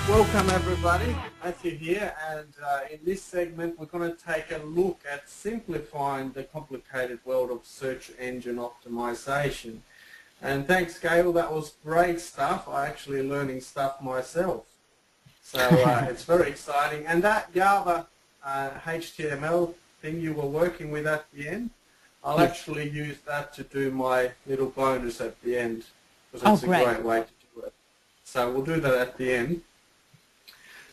Welcome everybody, Matthew here, and in this segment we're going to take a look at simplifying the complicated world of search engine optimization. And thanks Gail, that was great stuff. I'm actually learning stuff myself. So it's very exciting. And that Java HTML thing you were working with at the end, I'll actually use that to do my little bonus at the end, because it's a great way to do it. So we'll do that at the end.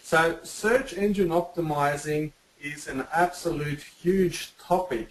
So search engine optimizing is an absolute huge topic,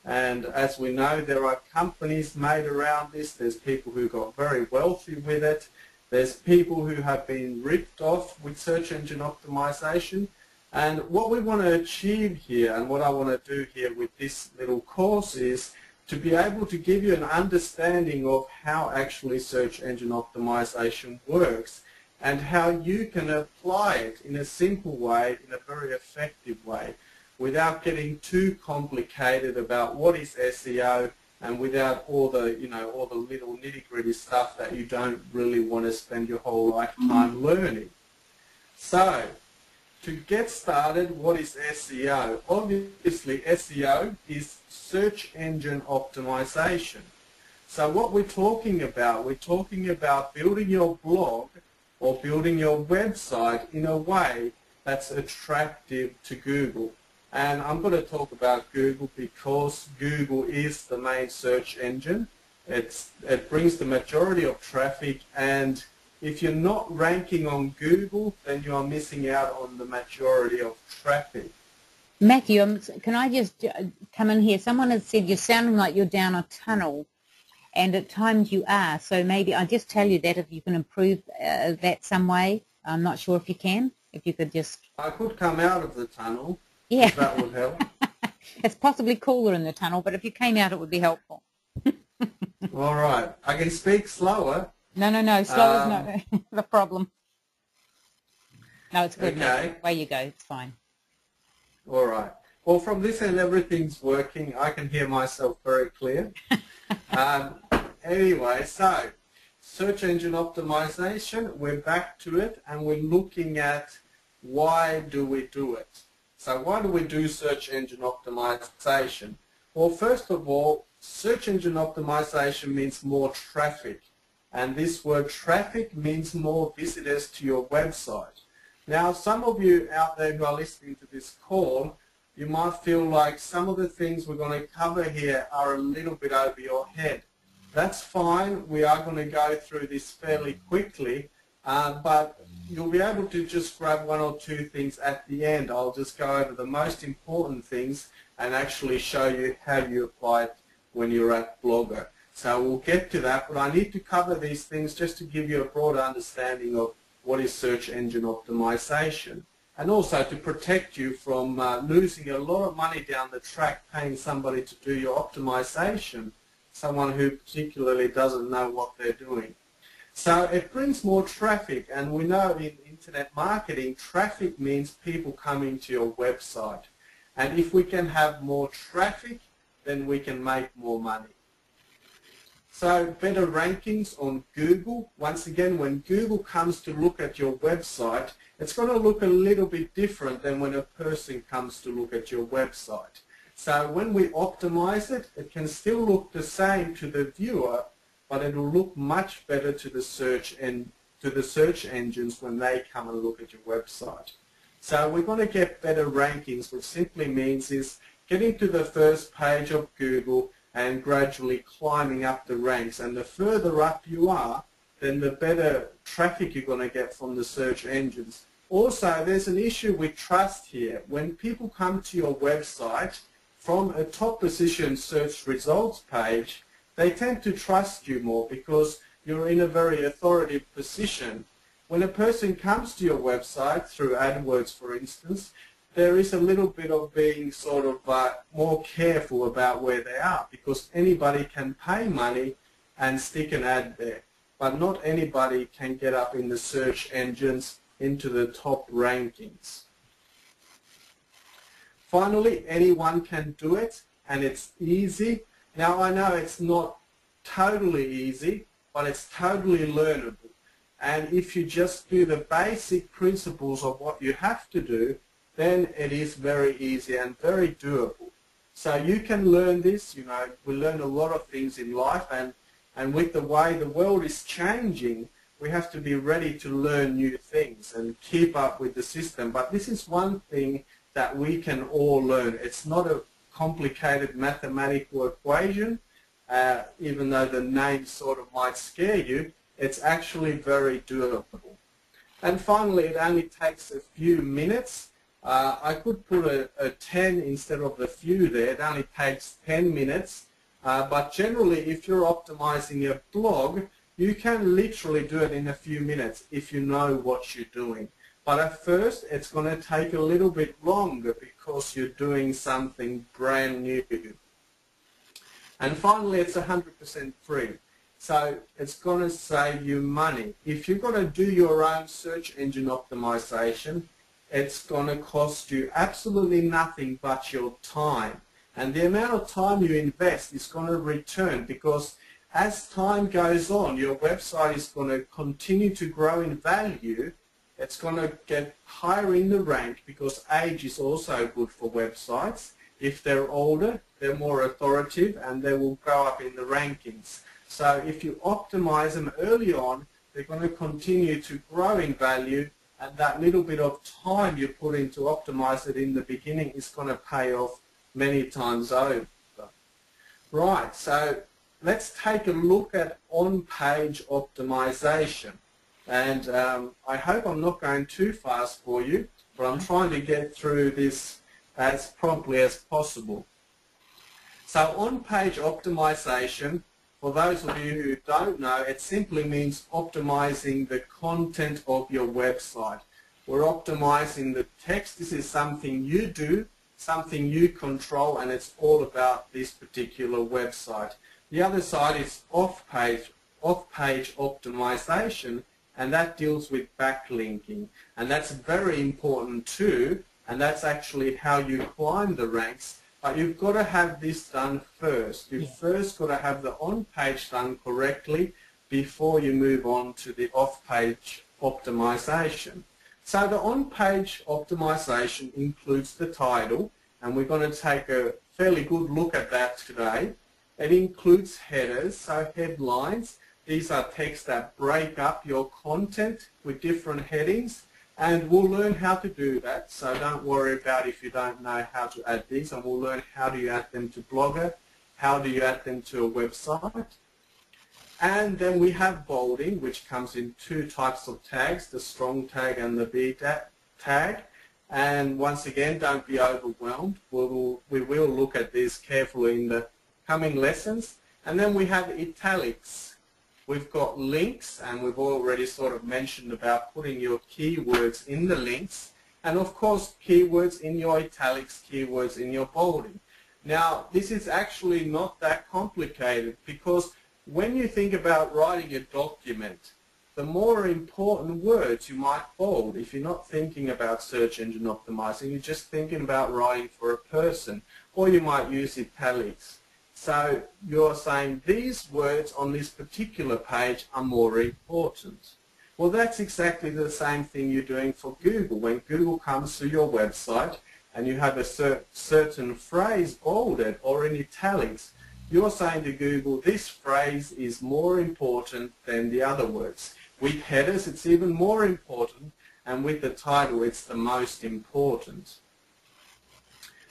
and as we know, there are companies made around this. There's people who got very wealthy with it. There's people who have been ripped off with search engine optimization. And what we want to achieve here, and what I want to do here with this little course, is to be able to give you an understanding of how actually search engine optimization works, and how you can apply it in a simple way, in a very effective way, without getting too complicated about what is SEO, and without all the, all the little nitty-gritty stuff that you don't really want to spend your whole lifetime learning. So, to get started, what is SEO? Obviously, SEO is search engine optimization. So what we're talking about building your blog or building your website in a way that's attractive to Google. And I'm going to talk about Google because Google is the main search engine. It brings the majority of traffic, and if you're not ranking on Google, then you are missing out on the majority of traffic. Matthew, can I just come in here? Someone has said you're sounding like you're down a tunnel. And at times you are, so maybe I'll just tell you that if you can improve that some way. I'm not sure if you can. If you could just... I could come out of the tunnel, yeah. If that would help. It's possibly cooler in the tunnel, but if you came out it would be helpful. All right. I can speak slower. No. Slow is not the problem. No, it's good. Okay. Away you go. It's fine. All right. Well, from this end, everything's working. I can hear myself very clear. Anyway, so search engine optimization, we're back to it, and we're looking at why do we do it. So why do we do search engine optimization? Well, first of all, search engine optimization means more traffic, and this word traffic means more visitors to your website. Now, some of you out there who are listening to this call, you might feel like some of the things we're going to cover here are a little bit over your head. That's fine. We are going to go through this fairly quickly, but you'll be able to just grab one or two things at the end. I'll just go over the most important things and actually show you how you apply it when you're at Blogger. So we'll get to that, but I need to cover these things just to give you a broader understanding of what is search engine optimization, and also to protect you from losing a lot of money down the track paying somebody to do your optimization, someone who particularly doesn't know what they're doing. So it brings more traffic, and we know in internet marketing, traffic means people coming to your website. And if we can have more traffic, then we can make more money. So better rankings on Google. Once again, when Google comes to look at your website, it's going to look a little bit different than when a person comes to look at your website. So when we optimize it, it can still look the same to the viewer, but it will look much better to the search engines when they come and look at your website. So we're going to get better rankings, which simply means is getting to the first page of Google and gradually climbing up the ranks. And the further up you are, then the better traffic you're going to get from the search engines. Also, there's an issue with trust here. When people come to your website from a top position search results page, they tend to trust you more because you're in a very authoritative position. When a person comes to your website through AdWords, for instance, there is a little bit of being sort of more careful about where they are, because anybody can pay money and stick an ad there, but not anybody can get up in the search engines into the top rankings. Finally, anyone can do it, and it's easy. Now, I know it's not totally easy, but it's totally learnable. And if you just do the basic principles of what you have to do, then it is very easy and very doable. So you can learn this, you know, we learn a lot of things in life, and with the way the world is changing, we have to be ready to learn new things and keep up with the system. But this is one thing that we can all learn. It's not a complicated mathematical equation, even though the name sort of might scare you. It's actually very doable. And finally, it only takes a few minutes. I could put a 10 instead of the few there. It only takes 10 minutes. But generally, if you're optimizing your blog, you can literally do it in a few minutes if you know what you're doing. But at first, it's going to take a little bit longer because you're doing something brand new. And finally, it's 100% free. So it's going to save you money. If you're going to do your own search engine optimization, it's going to cost you absolutely nothing but your time. And the amount of time you invest is going to return, because as time goes on, your website is going to continue to grow in value. It's going to get higher in the rank, because age is also good for websites. If they're older, they're more authoritative and they will go up in the rankings. So if you optimize them early on, they're going to continue to grow in value, and that little bit of time you put in to optimize it in the beginning is going to pay off many times over. Right, so let's take a look at on-page optimization. And I hope I'm not going too fast for you, but I'm trying to get through this as promptly as possible. So on-page optimization, for those of you who don't know, it simply means optimizing the content of your website. We're optimizing the text. This is something you do, something you control, and it's all about this particular website. The other side is off-page optimization, and that deals with backlinking. And that's very important too, and that's actually how you climb the ranks. But you've got to have this done first. You've first got to have the on-page done correctly before you move on to the off-page optimization. So the on-page optimization includes the title, and we're going to take a fairly good look at that today. It includes headers, so headlines. These are texts that break up your content with different headings. And we'll learn how to do that, so don't worry about if you don't know how to add these, and we'll learn how do you add them to Blogger, how do you add them to a website. And then we have bolding, which comes in two types of tags, the strong tag and the B tag. And once again, don't be overwhelmed. We will look at these carefully in the coming lessons. And then we have italics. We've got links, and we've already sort of mentioned about putting your keywords in the links, and of course keywords in your italics, keywords in your bolding. Now this is actually not that complicated, because when you think about writing a document, the more important words you might bold. If you're not thinking about search engine optimizing, you're just thinking about writing for a person, or you might use italics. So you're saying these words on this particular page are more important. Well, that's exactly the same thing you're doing for Google. When Google comes to your website and you have a certain phrase bolded or in italics, you're saying to Google, this phrase is more important than the other words. With headers, it's even more important, and with the title, it's the most important.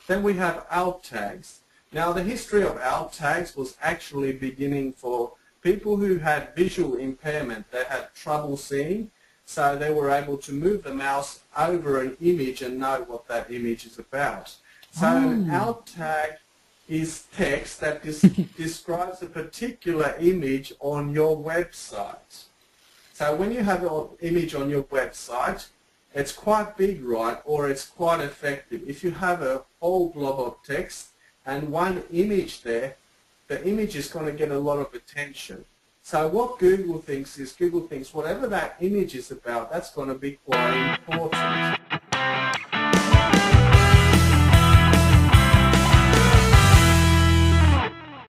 Then we have alt tags. Now, the history of alt tags was actually beginning for people who had visual impairment. They had trouble seeing, so they were able to move the mouse over an image and know what that image is about. So an alt tag is text that describes a particular image on your website. So when you have an image on your website, it's quite big, right, or it's quite effective. If you have a whole blob of text and one image there, the image is going to get a lot of attention. So what Google thinks is, Google thinks whatever that image is about, that's going to be quite important.